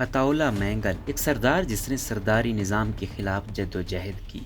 عطاءاللہ مینگل، ایک سردار جس نے سرداری نظام کے خلاف جدوجہد کی۔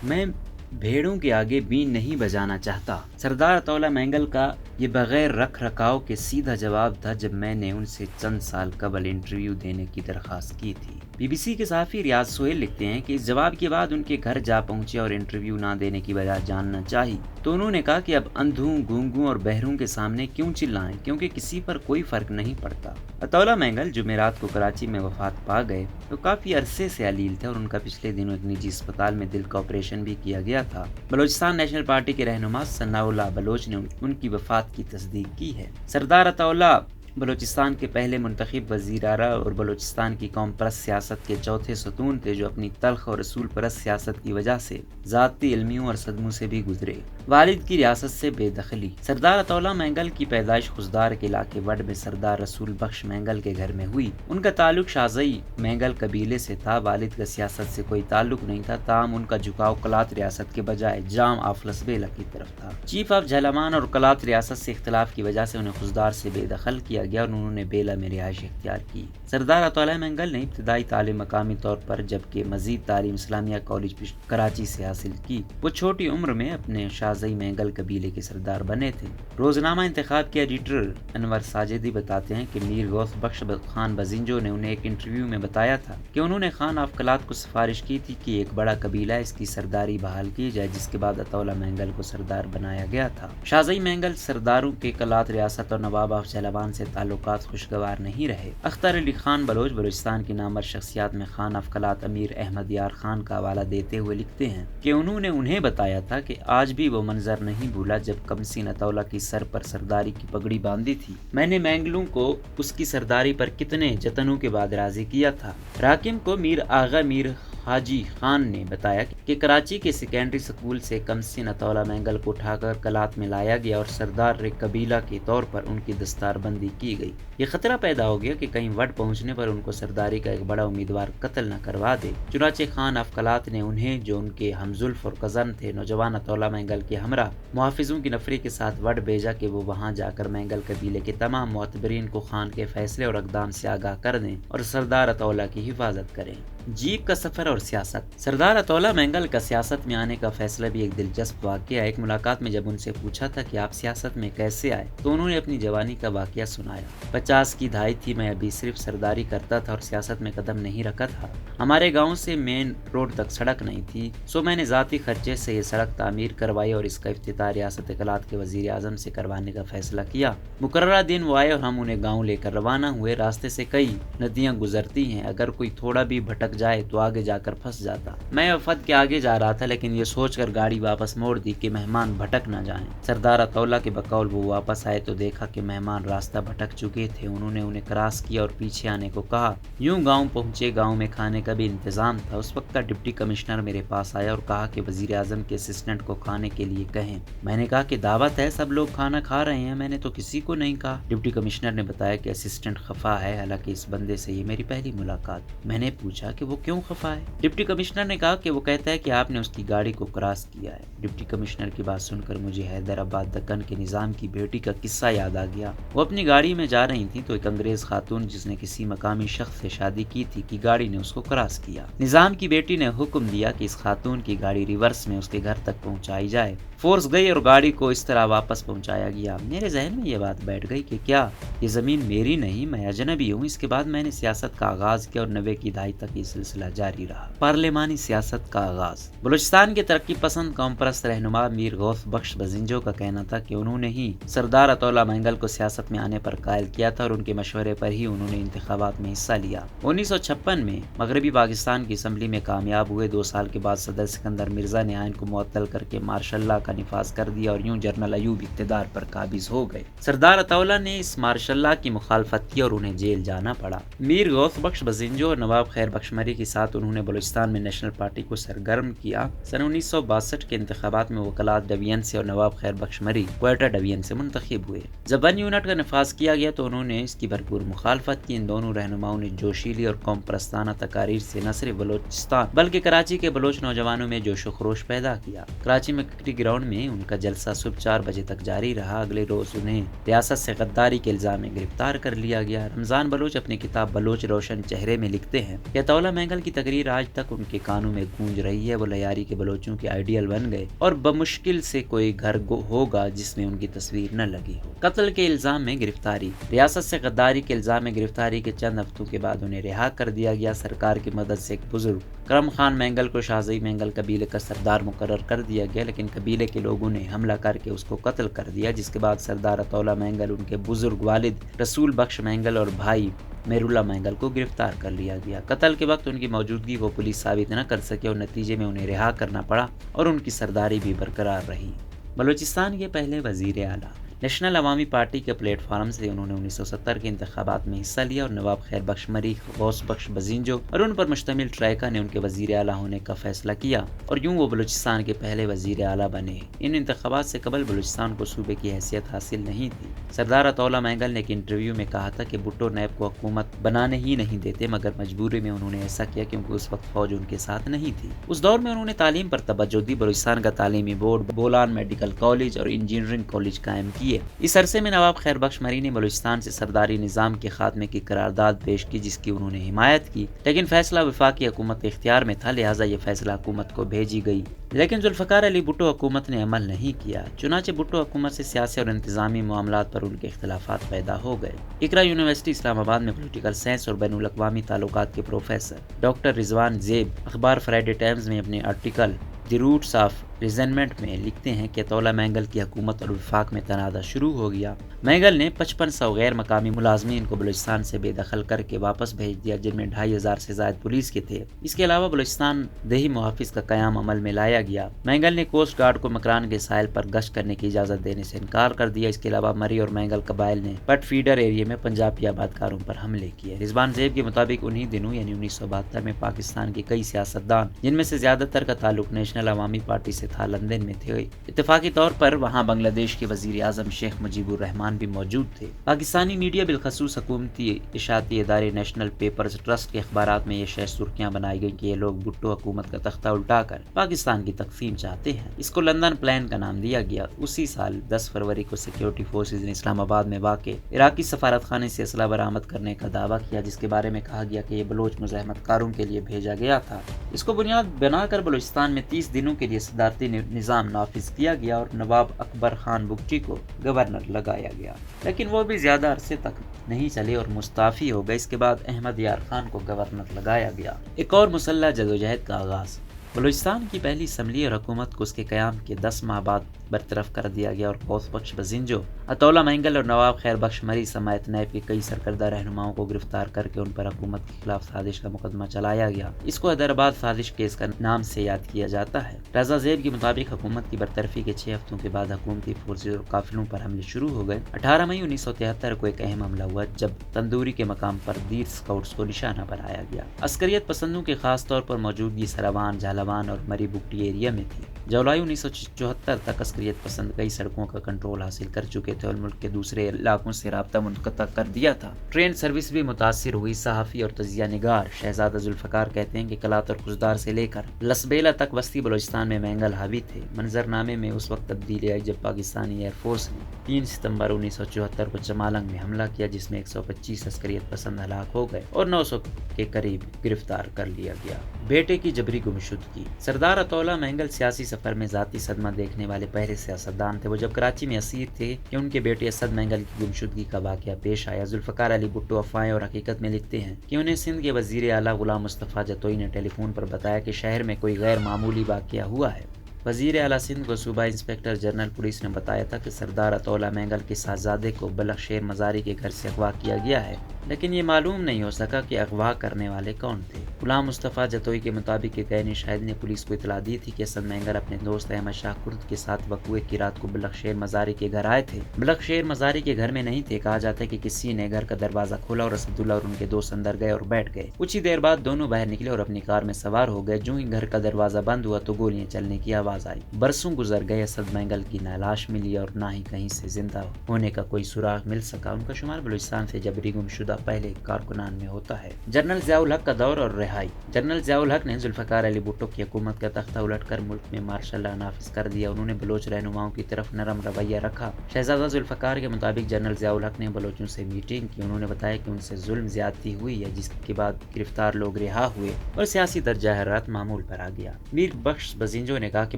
میں بھیڑوں کے آگے بین نہیں بجانا چاہتا۔ سردار عطاءاللہ مینگل کا یہ بغیر رکھ رکھاؤ کے سیدھا جواب تھا جب میں نے ان سے چند سال قبل انٹرویو دینے کی درخواست کی تھی۔ بی بی سی کے صحافی ریاض سہیل لکھتے ہیں کہ اس جواب کے بعد ان کے گھر جا پہنچے اور انٹرویو نہ دینے کی وجہ جاننا چاہی تو انہوں نے کہا کہ اب اندھوں، گونگوں اور بہروں کے سامنے کیوں چلائیں، کیونکہ کسی پر کوئی فرق نہیں پڑتا۔ عطاءاللہ مینگل جمعرات کو کراچی میں وفات پا گئے تو کافی عرصے سے علیل تھے اور ان کا پچھلے دنوں ایک نجی اسپتال میں دل کا آپریشن بھی کیا گیا تھا۔ بلوچستان نیشنل پارٹی کے رہنما ثناء اللہ بلوچ نے ان کی وفات کی تصدیق کی ہے۔ سردار عطاءاللہ بلوچستان کے پہلے منتخب وزیر اعلیٰ اور بلوچستان کی قوم پرست سیاست کے چوتھے ستون تھے جو اپنی تلخ اور رسول پرست سیاست کی وجہ سے ذاتی علمیوں اور صدموں سے بھی گزرے۔ والد کی ریاست سے بے دخلی۔ سردار عطاءاللہ مینگل کی پیدائش خضدار کے علاقے وڈ میں سردار رسول بخش مینگل کے گھر میں ہوئی۔ ان کا تعلق شاہزئی مینگل قبیلے سے تھا۔ والد کا سیاست سے کوئی تعلق نہیں تھا، تاہم ان کا جھکاؤ کلات ریاست کے بجائے جام آف لسبیلا کی طرف تھا۔ چیف آف جھلامان اور کلات ریاست سے اختلاف کی وجہ سے انہیں خضدار سے بے دخل کیا گیا اور انہوں نے بیلا میں رہائش اختیار کی۔ سردار عطاءاللہ مینگل نے ابتدائی تعلیم مقامی طور پر جبکہ مزید تعلیم اسلامیہ کالج کراچی سے حاصل کی۔ وہ چھوٹی عمر میں اپنے شاہزئی مینگل قبیلے کے سردار بنے تھے۔ روزنامہ انتخاب کے ایڈیٹر انور ساجدی بتاتے ہیں کہ میر غوث بخش خان بزنجو نے انہیں ایک انٹرویو میں بتایا تھا کہ انہوں نے خان آف کلات کو سفارش کی تھی کہ ایک بڑا قبیلہ اس کی سرداری بحال کی جائے، جس کے بعد عطاءاللہ مینگل کو سردار بنایا گیا تھا۔ شاہزئی مینگل سرداروں کے کلات ریاست اور نواب آف جھلاوان سے تعلقات خوشگوار نہیں رہے۔ اختر علی خان بلوچ بلوچستان کی نامور شخصیات میں خان آف کلات امیر احمد یار خان کا حوالہ دیتے ہوئے لکھتے ہیں کہ انہوں نے انہیں بتایا تھا کہ آج بھی وہ منظر نہیں بھولا جب کمسین عطاءاللہ کی سر پر سرداری کی پگڑی باندھی تھی۔ میں نے مینگلوں کو اس کی سرداری پر کتنے جتنوں کے بعد راضی کیا تھا۔ راکم کو میر آغا میر حاجی خان نے بتایا کہ کراچی کے سیکنڈری سکول سے کمسین عطاءاللہ مینگل کو اٹھا کر کلات میں لایا گیا اور سردار قبیلہ کے طور پر ان کی دستار بندی کی گئی۔ یہ خطرہ پیدا ہو گیا کہ کہیں وڈ پہنچنے پر ان کو سرداری کا ایک بڑا امیدوار قتل نہ کروا دے۔ چنانچہ خان آف کلات نے انہیں، جو ان کے ہمزلف اور کزن تھے، نوجوان عطاءاللہ مینگل کے ہمراہ محافظوں کی نفری کے ساتھ وڈ بھیجا کہ وہ وہاں جا کر مینگل قبیلے کے تمام معتبرین کو خان کے فیصلے اور اقدام سے آگاہ کر دیں اور سردار عطاءاللہ کی حفاظت کریں۔ جیپ کا سفر اور سیاست۔ سردار عطاءاللہ مینگل کا سیاست میں آنے کا فیصلہ بھی ایک دلچسپ واقعہ ہے۔ ایک ملاقات میں جب ان سے پوچھا تھا کہ آپ سیاست میں کیسے آئے تو انہوں نے اپنی جوانی کا واقعہ سنایا۔ 50 کی دہائی تھی، میں ابھی صرف سرداری کرتا تھا اور سیاست میں قدم نہیں رکھا تھا۔ ہمارے گاؤں سے مین روڈ تک سڑک نہیں تھی، سو میں نے ذاتی خرچے سے یہ سڑک تعمیر کروائی اور اس کا افتتاح ریاست کلات کے وزیر اعظم سے کروانے کا فیصلہ کیا۔ مقررہ دن وہ آئے اور ہم انہیں گاؤں لے کر روانہ ہوئے۔ راستے سے کئی ندیاں گزرتی ہیں، اگر کوئی تھوڑا بھی بھٹک جائے تو آگے جا کر پھنس جاتا۔ میں وفد کے آگے جا رہا تھا لیکن یہ سوچ کر گاڑی واپس موڑ دی کہ مہمان بھٹک نہ جائیں۔ سردار عطاءاللہ کے بقول وہ واپس آئے تو دیکھا کہ مہمان راستہ بھٹک چکے تھے۔ انہوں نے انہیں کراس کیا اور پیچھے آنے کو کہا۔ یوں گاؤں پہنچے۔ گاؤں میں کھانے کا بھی انتظام تھا۔ اس وقت کا ڈپٹی کمشنر میرے پاس آیا اور کہا کہ وزیر اعظم کے اسسٹنٹ کو کھانے کے لیے کہیں۔ میں نے کہا کہ دعوت ہے، سب لوگ کھانا کھا رہے ہیں، میں نے تو کسی کو نہیں کہا۔ ڈپٹی کمشنر نے بتایا کہ اسسٹنٹ خفا ہے، حالانکہ اس بندے سے یہ میری پہلی ملاقات۔ میں نے پوچھا کہ وہ کیوں خفا ہے؟ ڈپٹی کمشنر نے کہا کہ وہ کہتا ہے کہ آپ نے اس کی گاڑی کو کراس کیا ہے۔ ڈپٹی کمشنر کی بات سن کر مجھے حیدرآباد دکن کے نظام کی بیٹی کا قصہ یاد آ گیا۔ وہ اپنی گاڑی میں جا رہی تھی تو ایک انگریز خاتون جس نے کسی مقامی شخص سے شادی کی تھی کی گاڑی نے اس کو کراس کیا۔ نظام کی بیٹی نے حکم دیا کہ اس خاتون کی گاڑی ریورس میں اس کے گھر تک پہنچائی جائے۔ فورس گئی اور گاڑی کو اس طرح واپس پہنچایا گیا۔ میرے ذہن میں یہ بات بیٹھ گئی کہ کیا یہ زمین میری نہیں، میں اجنبی ہوں۔ اس کے بعد میں نے سیاست کا آغاز کیا اور 90 کی دہائی تک یہ سلسلہ جاری رہا۔ پارلیمانی سیاست کا آغاز۔ بلوچستان کے ترقی پسند قوم پرست رہنما میر غوث بخش بزنجو کا کہنا تھا کہ انہوں نے ہی سردار عطاءاللہ مینگل کو سیاست میں آنے پر قائل کیا تھا اور ان کے مشورے پر ہی انہوں نے انتخابات میں حصہ لیا۔ 1956 میں مغربی پاکستان کی اسمبلی میں کامیاب ہوئے۔ 2 سال کے بعد صدر سکندر مرزا نے آئین کو معطل کر کے مارشل لا کا نفاذ کر دیا اور یوں جنرل ایوب اقتدار پر قابض ہو گئے۔ سردار عطاءاللہ نے اس مارشل لا کی مخالفت کی اور انہیں جیل جانا پڑا۔ میر غوث بخش بزنجو اور نواب خیر بخش مری کے ساتھ انہوں نے بلوچستان میں نیشنل پارٹی کو سرگرم کیا۔ سن 1962 کے انتخابات میں وکلاء ڈویژن سے اور نواب خیر بخش مری کوئٹہ ڈویژن سے منتخب ہوئے۔ جب 1 یونٹ کا نفاذ کیا گیا تو انہوں نے اس کی بھرپور مخالفت کی۔ ان دونوں رہنماؤں نے جوشیلی اور قوم پرستانہ تقاریر سے نہ صرف بلوچستان بلکہ کراچی کے بلوچ نوجوانوں میں جوش و خروش پیدا کیا۔ کراچی میں کرکٹ گراؤنڈ میں ان کا جلسہ صبح 4 بجے تک جاری رہا۔ اگلے روز انہیں ریاست سے غداری کے الزام میں گرفتار کر لیا گیا۔ رمضان بلوچ اپنی کتاب بلوچ روشن چہرے میں لکھتے ہیں کہ عطا اللہ مینگل کی تقریر آج تک ان کے کانوں میں گونج رہی ہے۔ وہ لیاری کے بلوچوں کے آئیڈیل بن گئے اور بمشکل سے کوئی گھر ہوگا جس میں ان کی تصویر نہ لگی ہو۔ قتل کے الزام میں گرفتاری۔ ریاست سے غداری کے الزام میں گرفتاری کے چند ہفتوں کے بعد انہیں رہا کر دیا گیا۔ سرکار کی مدد سے ایک بزرگ کرم خان مینگل کو شاہزئی مینگل قبیلے کا سردار مقرر کر دیا گیا، لیکن قبیلے کے لوگوں نے حملہ کر کے اس کو قتل کر دیا، جس کے بعد سردار عطا اللہ مینگل، ان کے بزرگ والد رسول بخش مینگل اور بھائی میر اللہ مینگل کو گرفتار کر لیا گیا۔ قتل کے وقت ان کی موجودگی کو پولیس ثابت نہ کر سکے اور نتیجے میں انہیں رہا کرنا پڑا اور ان کی سرداری بھی برقرار رہی۔ بلوچستان کے پہلے وزیر اعلیٰ۔ نیشنل عوامی پارٹی کے پلیٹ فارم سے انہوں نے 1970 کے انتخابات میں حصہ لیا اور نواب خیر بخش مری، غوث بخش بزنجو اور ان پر مشتمل ٹرائیکا نے ان کے وزیر اعلیٰ ہونے کا فیصلہ کیا اور یوں وہ بلوچستان کے پہلے وزیر اعلیٰ بنے۔ ان انتخابات سے قبل بلوچستان کو صوبے کی حیثیت حاصل نہیں تھی۔ سردار عطا اللہ مینگل نے ایک انٹرویو میں کہا تھا کہ بھٹو نیب کو حکومت بنانے ہی نہیں دیتے، مگر مجبوری میں انہوں نے ایسا کیا کیونکہ اس وقت فوج ان کے ساتھ نہیں تھی۔ اس دور میں انہوں نے تعلیم پر توجہ دی۔ بلوچستان کا تعلیمی بورڈ، بولان میڈیکل کالج اور انجینئرنگ کالج قائم کیے۔ اس عرصے میں نواب خیر بخش مری نے بلوچستان سے سرداری نظام کے خاتمے کی قرارداد پیش کی، جس کی انہوں نے حمایت کی، لیکن فیصلہ وفاقی حکومت کے اختیار میں تھا، لہٰذا یہ فیصلہ حکومت کو بھیجی گئی، لیکن ذوالفقار علی بھٹو حکومت نے عمل نہیں کیا۔ چنانچہ بھٹو حکومت سے سیاسی اور انتظامی معاملات پر ان کے اختلافات پیدا ہو گئے۔ اقرا یونیورسٹی اسلام آباد میں پولیٹیکل سائنس اور بین الاقوامی تعلقات کے پروفیسر ڈاکٹر رضوان زیب اخبار فرائیڈے ٹائمز میں اپنے آرٹیکل دی روٹس آف ریزنمنٹ میں لکھتے ہیں کہ عطا اللہ مینگل کی حکومت اور وفاق میں تنازع شروع ہو گیا۔ مینگل نے 5500 غیر مقامی ملازمین کو بلوچستان سے بے دخل کر کے واپس بھیج دیا، جن میں 2500 سے زائد پولیس کے تھے۔ اس کے علاوہ بلوچستان دیہی محافظ کا قیام عمل میں لایا گیا۔ مینگل نے کوسٹ گارڈ کو مکران کے ساحل پر گشت کرنے کی اجازت دینے سے انکار کر دیا۔ اس کے علاوہ مری اور مینگل قبائل نے پٹ فیڈر ایریا میں پنجابی آبادکاروں پر حملے کیے۔ رضوان زیب کے مطابق انہی دنوں یعنی 1972 میں پاکستان کے کئی سیاستدان، جن میں سے زیادہ تر کا تعلق نیشنل عوامی پارٹی سے تھا، لندن میں تھے۔ اتفاقی طور پر وہاں بنگلہ دیش کے وزیر اعظم شیخ مجیب الرحمان بھی موجود تھے۔ پاکستانی میڈیا بالخصوص حکومتی اشاعتی ادارے نیشنل پیپرز ٹرسٹ کے اخبارات میں یہ شہ سرخیاں بنائی گئی کہ یہ لوگ بھٹو حکومت کا تختہ الٹا کر پاکستان کی تقسیم چاہتے ہیں۔ اس کو لندن پلان کا نام دیا گیا۔ اسی سال 10 فروری کو سیکورٹی فورسز نے اسلام آباد میں واقع عراقی سفارت خانے سے اسلحہ برآمد کرنے کا دعویٰ کیا، جس کے بارے میں کہا گیا کہ یہ بلوچ مزاحمت کاروں کے لیے بھیجا گیا تھا۔ اس کو بنیاد بنا کر بلوچستان میں 30 دنوں کے لیے صدارتی نظام نافذ کیا گیا اور نواب اکبر خان بگٹی کو گورنر لگایا گیا، لیکن وہ بھی زیادہ عرصے تک نہیں چلے اور مستعفی ہو گئے۔ اس کے بعد احمد یار خان کو گورنر لگایا گیا۔ ایک اور مسلح جدوجہد کا آغاز۔ بلوچستان کی پہلی اسمبلی اور حکومت کو اس کے قیام کے 10 ماہ بعد برطرف کر دیا گیا اور غوث بخش بزنجو، عطا اللہ مینگل اور نواب خیر بخش مری سمیت نیب کے کئی سرکردہ رہنماؤں کو گرفتار کر کے ان پر حکومت کے خلاف سازش کا مقدمہ چلایا گیا۔ اس کو حیدرآباد سازش کیس کا نام سے یاد کیا جاتا ہے۔ رضا زیب کے مطابق حکومت کی برطرفی کے 6 ہفتوں کے بعد حکومتی فورسز اور قافلوں پر حملے شروع ہو گئے۔ 18 مئی 1973 کو ایک اہم حملہ ہوا جب تندوری کے مقام پر دیر اسکاؤٹس کو نشانہ بنایا گیا۔ عسکریت پسندوں کے خاص طور پر موجودگی سراوان، جھالوان اور مری بگٹی ایریا میں تھی۔ جولائی 1974 تک عسکریت پسند کئی سڑکوں کا کنٹرول حاصل کر چکے تھے اور ملک کے دوسرے علاقوں سے رابطہ منقطع کر دیا تھا۔ ٹرین سروس بھی متاثر ہوئی۔ صحافی اور تجزیہ نگار شہزادہ ذوالفقار کہتے ہیں کہ کلات اور خزدار سے لے کر لسبیلا تک وسطی بلوچستان میں مینگل حاوی تھے۔ منظرنامے میں اس وقت تبدیلی آئی جب پاکستانی ایئر فورس نے 3 ستمبر 1974 کو چمالنگ میں حملہ کیا، جس میں 125 عسکریت پسند ہلاک ہو گئے اور 900 کے قریب گرفتار کر لیا گیا۔ بیٹے کی جبری گمشدگی۔ سردار عطا اللہ مینگل سیاسی سفر میں ذاتی صدمہ دیکھنے والے پہلے سیاستدان تھے۔ وہ جب کراچی میں اسیر تھے کہ ان کے بیٹے اسد مینگل کی گمشدگی کا واقعہ پیش آیا۔ ذوالفقار علی بھٹو افواہیں اور حقیقت میں لکھتے ہیں کہ انہیں سندھ کے وزیر اعلیٰ غلام مصطفیٰ جتوئی نے ٹیلی فون پر بتایا کہ شہر میں کوئی غیر معمولی واقعہ ہوا ہے۔ وزیر اعلیٰ سندھ کو صوبائی انسپکٹر جنرل پولیس نے بتایا تھا کہ سردار عطا اللہ مینگل کے صاحبزادے کو بلخ شیر مزاری کے گھر سے اغوا کیا گیا ہے۔ لیکن یہ معلوم نہیں ہو سکا کہ اغوا کرنے والے کون تھے۔ غلام مصطفیٰ جتوئی کے مطابق ایک عینی شاہد نے پولیس کو اطلاع دی تھی کہ اسد مینگل اپنے دوست احمد شاہ کرد کے ساتھ وقوعے کی رات کو بلخ شیر مزاری کے گھر آئے تھے۔ بلخ شیر مزاری کے گھر میں نہیں تھے۔ کہا جاتا ہے کہ کسی نے گھر کا دروازہ کھولا اور اسداللہ اور ان کے دوست اندر گئے اور بیٹھ گئے۔ کچھ ہی دیر بعد دونوں باہر نکلے اور اپنی کار میں سوار ہو گئے۔ جو ہی گھر کا دروازہ بند ہوا تو گولیاں چلنے کی آواز آئی۔ برسوں گزر گئے، اسد مینگل کی نہ لاش ملی اور نہ ہی کہیں سے زندہ ہونے کا کوئی سراغ مل سکا۔ ان کا شمار بلوچستان سے جبری گم شدہ پہلے کارکنان میں ہوتا ہے۔ جنرل ضیاء الحق کا دور اور رہائی۔ جنرل ضیاء الحق نے ذوالفقار علی بھٹو کی حکومت کا تختہ الٹ کر ملک میں مارشل لا نافذ کر دیا۔ انہوں نے بلوچ رہنماؤں کی طرف نرم رویہ رکھا۔ شہزادہ ذوالفقار کے مطابق جنرل ضیاء الحق نے بلوچوں سے میٹنگ کی۔ انہوں نے بتایا کہ ان سے ظلم زیادتی ہوئی ہے، جس کے بعد گرفتار لوگ رہا ہوئے اور سیاسی درجہ حرارت معمول پر آ گیا۔ میر بخش بزنجو نے کہا کہ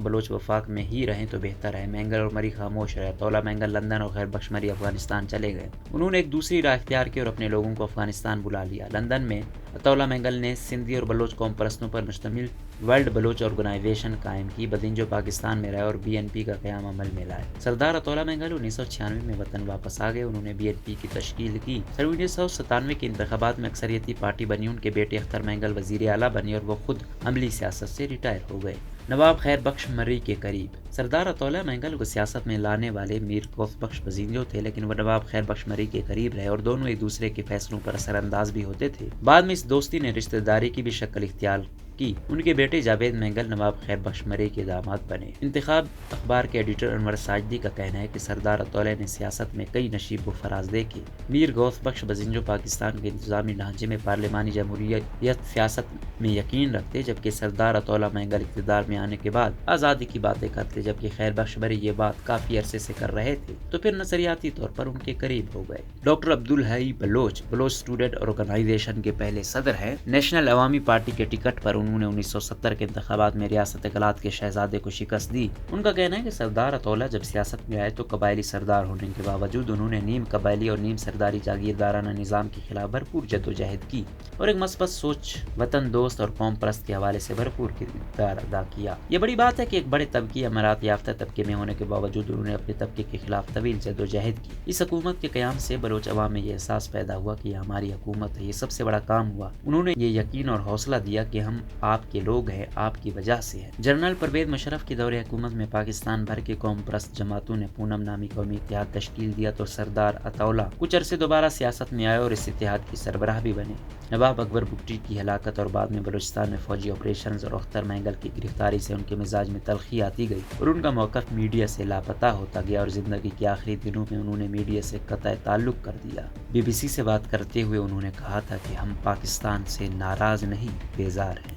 بلوچ وفاق میں ہی رہیں تو بہتر ہے۔ مینگل اور مری خاموش رہے۔ عطاءاللہ مینگل لندن اور خیر بخش مری افغانستان چلے گئے۔ انہوں نے ایک دوسری راہ اختیار کی اور اپنے لوگوں کو افغانستان بلا لیا۔ لندن میں عطاءاللہ مینگل نے سندھی اور بلوچ قوم پرستوں پر مشتمل ورلڈ بلوچ آرگنائزیشن قائم کی۔ بزنجو پاکستان میں رہے اور بی این پی کا قیام عمل میں لائے۔ سردار عطاءاللہ مینگل 1996 میں وطن واپس آ گئے۔ انہوں نے بی این پی کی تشکیل کی۔ 1997 کے انتخابات میں اکثریتی پارٹی بنی۔ ان کے بیٹے اختر مینگل وزیر اعلیٰ بنے اور وہ خود عملی سیاست سے ریٹائر ہو گئے۔ نواب خیر بخش مری کے قریب۔ سردار عطاءاللہ مینگل کو سیاست میں لانے والے میر غوث بخش بزنجو تھے، لیکن وہ نواب خیر بخش مری کے قریب رہے اور دونوں ایک دوسرے کے فیصلوں پر اثر انداز بھی ہوتے تھے۔ بعد میں اس دوستی نے رشتہ داری کی بھی شکل اختیار کی۔ ان کے بیٹے جاوید مینگل نواب خیر بخش مری کے داماد بنے۔ انتخاب اخبار کے ایڈیٹر انور ساجدی کا کہنا ہے کہ سردار عطاءاللہ نے سیاست میں کئی نشیب و فراز دیکھے۔ میر غوث بخش بزنجو پاکستان کے انتظامی ڈھانچے میں پارلیمانی جمہوریت سیاست میں یقین رکھتے، جبکہ سردار عطاءاللہ مینگل اقتدار میں آنے کے بعد آزادی کی باتیں کرتے، جبکہ خیر بخش مری یہ بات کافی عرصے سے کر رہے تھے تو پھر نظریاتی طور پر ان کے قریب ہو گئے۔ Doctor Abdul Hai Baloch Baloch student organization کے پہلے صدر ہیں۔ نیشنل عوامی پارٹی کے ٹکٹ پر انہوں نے 1970 کے انتخابات میں ریاست کلات کے شہزادے کو شکست دی۔ ان کا کہنا ہے کہ سردار عطاءاللہ جب سیاست میں آئے تو قبائلی سردار ہونے کے باوجود انہوں نے نیم قبائلی اور نیم سرداری جاگیردارانہ نظام کے خلاف بھرپور جدوجہد کی اور ایک مثبت سوچ، وطن دوست اور قوم پرست کے حوالے سے بھرپور کردار ادا کیا۔ یہ بڑی بات ہے کہ ایک بڑے طبقے امارات یافتہ طبقے میں ہونے کے باوجود انہوں نے اپنے طبقے کے خلاف طویل جدوجہد کی۔ اس حکومت کے قیام سے بلوچ عوام میں یہ احساس پیدا ہوا کہ یہ ہماری حکومت ہے، یہ سب سے بڑا کام ہوا۔ انہوں نے یہ یقین اور حوصلہ دیا کہ ہم آپ کے لوگ ہیں، آپ کی وجہ سے ہیں۔ جنرل پرویز مشرف کے دور حکومت میں پاکستان بھر کے قوم پرست جماعتوں نے پونم نامی قومی اتحاد تشکیل دیا تو سردار عطاءاللہ کچھ عرصے دوبارہ سیاست میں آئے اور اس اتحاد کی سربراہ بھی بنے۔ نواب اکبر بگٹی کی ہلاکت اور بعد میں بلوچستان میں فوجی آپریشنز اور اختر مینگل کی گرفتاری سے ان کے مزاج میں تلخی آتی گئی اور ان کا موقف میڈیا سے لاپتہ ہوتا گیا اور زندگی کے آخری دنوں میں انہوں نے میڈیا سے قطع تعلق کر دیا۔ بی بی سی سے بات کرتے ہوئے انہوں نے کہا تھا کہ ہم پاکستان سے ناراض نہیں، بیزار ہیں۔